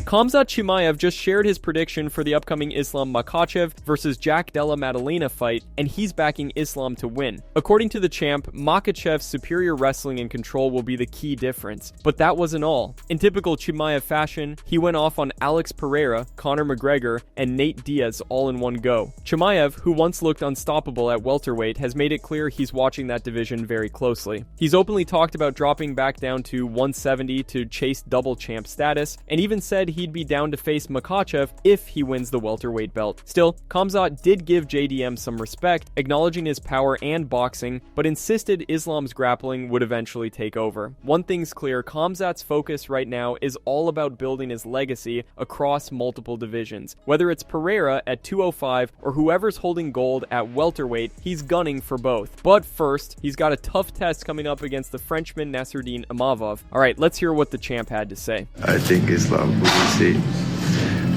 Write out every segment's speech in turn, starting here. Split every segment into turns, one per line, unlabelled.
Khamzat Chimaev just shared his prediction for the upcoming Islam Makhachev versus Della Maddalena fight, and he's backing Islam to win. According to the champ, Makhachev's superior wrestling and control will be the key difference. But that wasn't all. In typical Chimaev fashion, he went off on Alex Pereira, Conor McGregor, and Nate Diaz all in one go. Chimaev, who once looked unstoppable at welterweight, has made it clear he's watching that division very closely. He's openly talked about dropping back down to 170 to chase double champ status, and even said he'd be down to face Makhachev if he wins the welterweight belt. Still, Khamzat did give JDM some respect, acknowledging his power and boxing, but insisted Islam's grappling would eventually take over. One thing's clear, Khamzat's focus right now is all about building his legacy across multiple divisions. Whether it's Pereira at 205 or whoever's holding gold at welterweight, he's gunning for both. But first, he's got a tough test coming up against the Frenchman Nassourdine Imavov. Alright, let's hear what the champ had to say.
I think Islam will see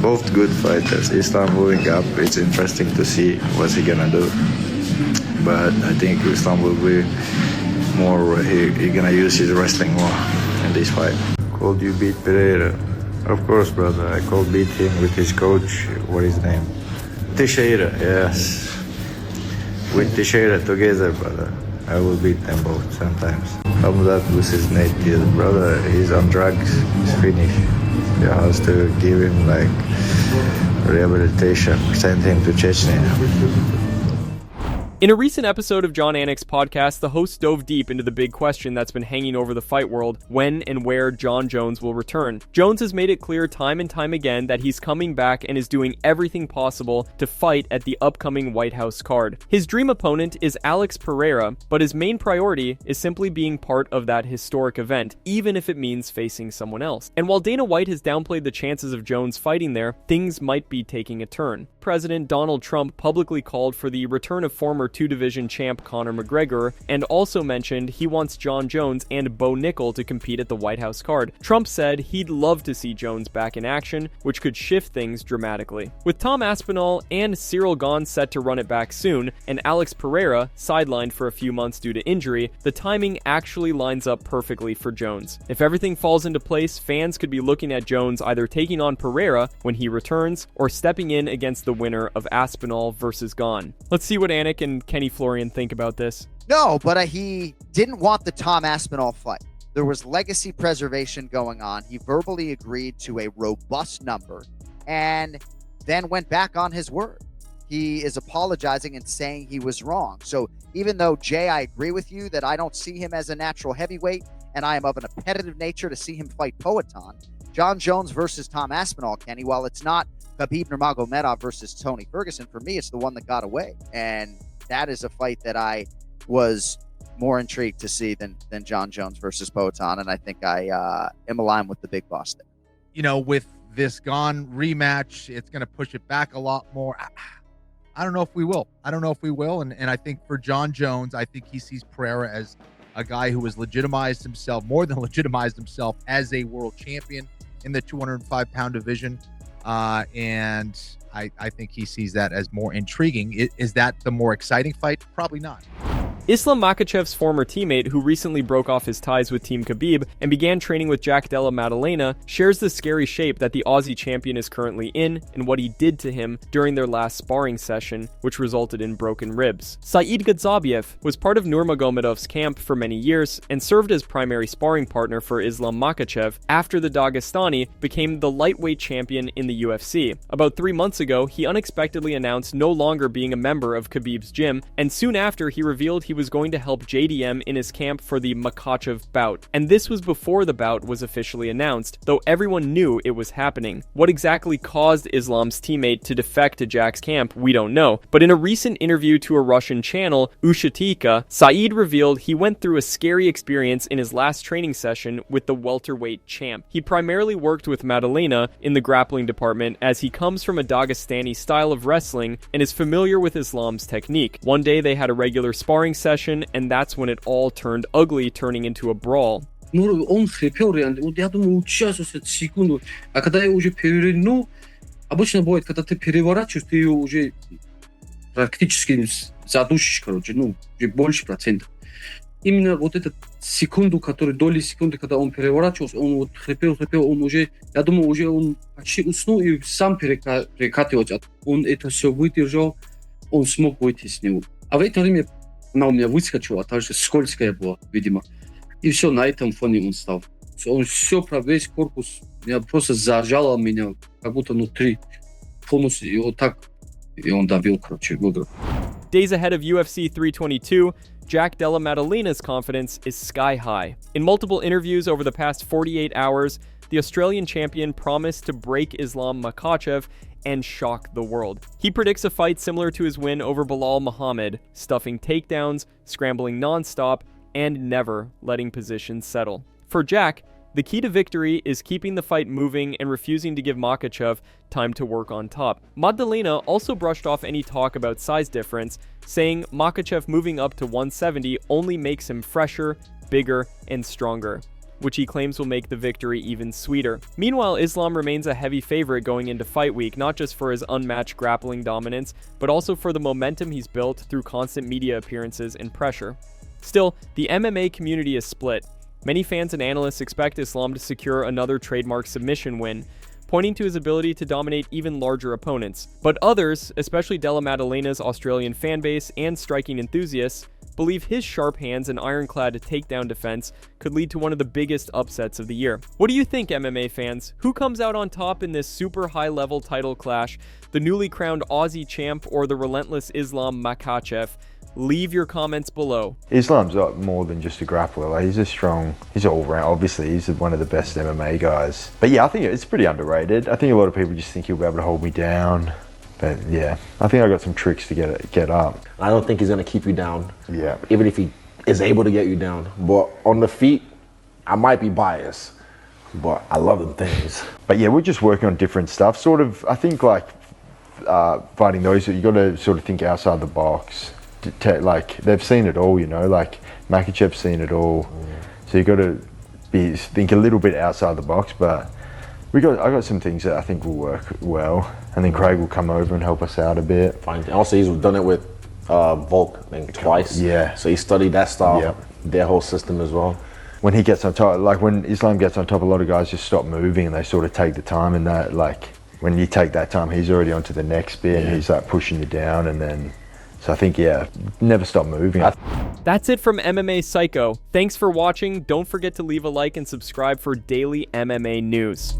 both good fighters. Islam moving up, it's interesting to see what's he gonna do. But I think Islam will be more, he gonna use his wrestling more in this fight. Could you beat Pereira? Of course, brother. I could beat him with his coach. What is his name? Teixeira, yes. With Teixeira together, brother, I will beat them both sometimes. Khamzat versus Nate Diaz, brother, he's on drugs. He's finished. You have to give him like rehabilitation, send him to Chechnya.
In a recent episode of Jon Anik's podcast, the host dove deep into the big question that's been hanging over the fight world: when and where Jon Jones will return. Jones has made it clear time and time again that he's coming back and is doing everything possible to fight at the upcoming White House card. His dream opponent is Alex Pereira, but his main priority is simply being part of that historic event, even if it means facing someone else. And while Dana White has downplayed the chances of Jones fighting there, things might be taking a turn. President Donald Trump publicly called for the return of former two-division champ Conor McGregor, and also mentioned he wants Jon Jones and Bo Nickel to compete at the White House card. Trump said he'd love to see Jones back in action, which could shift things dramatically. With Tom Aspinall and Cyril Gane set to run it back soon, and Alex Pereira sidelined for a few months due to injury, the timing actually lines up perfectly for Jones. If everything falls into place, fans could be looking at Jones either taking on Pereira when he returns, or stepping in against the winner of Aspinall versus Gane. Let's see what Anik and Kenny Florian think about this.
No, but he didn't want the Tom Aspinall fight. There was legacy preservation going on. He verbally agreed to a robust number and then went back on his word. He is apologizing and saying he was wrong. So even though, Jay, I agree with you that I don't see him as a natural heavyweight, and I am of an competitive nature to see him fight Poatan, Jon Jones versus Tom Aspinall, Kenny, while it's not Khabib Nurmagomedov versus Tony Ferguson, for me, it's the one that got away. And that is a fight that I was more intrigued to see than Jon Jones versus Poatan, and I think I am aligned with the big boss there.
You know, with this Gane rematch, it's going to push it back a lot more. I don't know if we will. And I think for Jon Jones, I think he sees Pereira as a guy who has legitimized himself, more than legitimized himself, as a world champion in the 205-pound division. And I think he sees that as more intriguing. Is that the more exciting fight? Probably not.
Islam Makhachev's former teammate, who recently broke off his ties with Team Khabib and began training with Della Maddalena, shares the scary shape that the Aussie champion is currently in and what he did to him during their last sparring session, which resulted in broken ribs. Saeed Gadzabiev was part of Nurmagomedov's camp for many years and served as primary sparring partner for Islam Makhachev after the Dagestani became the lightweight champion in the UFC. About 3 months ago, he unexpectedly announced no longer being a member of Khabib's gym, and soon after he revealed he was going to help JDM in his camp for the Makhachev bout. And this was before the bout was officially announced, though everyone knew it was happening. What exactly caused Islam's teammate to defect to Jack's camp, we don't know. But in a recent interview to a Russian channel, Ushatika, Saeed revealed he went through a scary experience in his last training session with the welterweight champ. He primarily worked with Maddalena in the grappling department, as he comes from a Dagestani style of wrestling and is familiar with Islam's technique. One day they had a regular sparring session, and that's when it all turned ugly, turning into a brawl.
Он хрипел реально. Вот я думаю, вот сейчас, секунду. А когда я уже переверну, обычно бывает, когда ты переворачиваешь, ты ее уже практически задушишь, короче, ну, больше процентов. именно вот этот секунду, доли секунды, когда он переворачивался, он вот хрипел, он уже, я думаю, уже он почти уснул и сам перекатывался. Он это все выдержал, он смог выйти с него. А в это время она у меня выскочила, также скользкая была, видимо. И все, на этом фоне он стал. Он все про весь корпус, меня просто зажало меня, как будто внутри. Полностью, и вот так, и он давил, короче, выиграл.
Days ahead of UFC 322, Jack Della Maddalena's confidence is sky high. In multiple interviews over the past 48 hours, the Australian champion promised to break Islam Makhachev and shock the world. He predicts a fight similar to his win over Belal Muhammad, stuffing takedowns, scrambling non-stop, and never letting positions settle. For Jack, the key to victory is keeping the fight moving and refusing to give Makhachev time to work on top. Maddalena also brushed off any talk about size difference, saying Makhachev moving up to 170 only makes him fresher, bigger, and stronger, which he claims will make the victory even sweeter. Meanwhile, Islam remains a heavy favorite going into fight week, not just for his unmatched grappling dominance, but also for the momentum he's built through constant media appearances and pressure. Still, the MMA community is split. Many fans and analysts expect Islam to secure another trademark submission win, pointing to his ability to dominate even larger opponents. But others, especially Della Maddalena's Australian fanbase and striking enthusiasts, believe his sharp hands and ironclad takedown defense could lead to one of the biggest upsets of the year. What do you think, MMA fans? Who comes out on top in this super high-level title clash? The newly crowned Aussie champ or the relentless Islam Makhachev? Leave your comments below.
Islam's like more than just a grappler. Like, he's all round. Obviously, he's one of the best MMA guys. But yeah, I think it's pretty underrated. I think a lot of people just think he'll be able to hold me down. But yeah, I think I got some tricks to get up.
I don't think he's gonna keep you down.
Yeah.
Even if he is able to get you down. But on the feet, I might be biased, but I love them things.
But yeah, we're just working on different stuff. Sort of, I think like fighting those, you got to sort of think outside the box. Like they've seen it all, you know. Like Makhachev's seen it all, so you got to think a little bit outside the box. But I got some things that I think will work well, and then Craig will come over and help us out a bit.
Fine. Also, he's done it with Volk, I think, twice.
Yeah.
So he studied that style,
Yep.
their whole system as well.
When he gets on top, like when Islam gets on top, a lot of guys just stop moving and they sort of take the time. And that, like when you take that time, he's already onto the next bit, and he's like pushing you down, and then. So I think, yeah, never stop moving.
That's it from MMA Psycho. Thanks for watching. Don't forget to leave a like and subscribe for daily MMA news.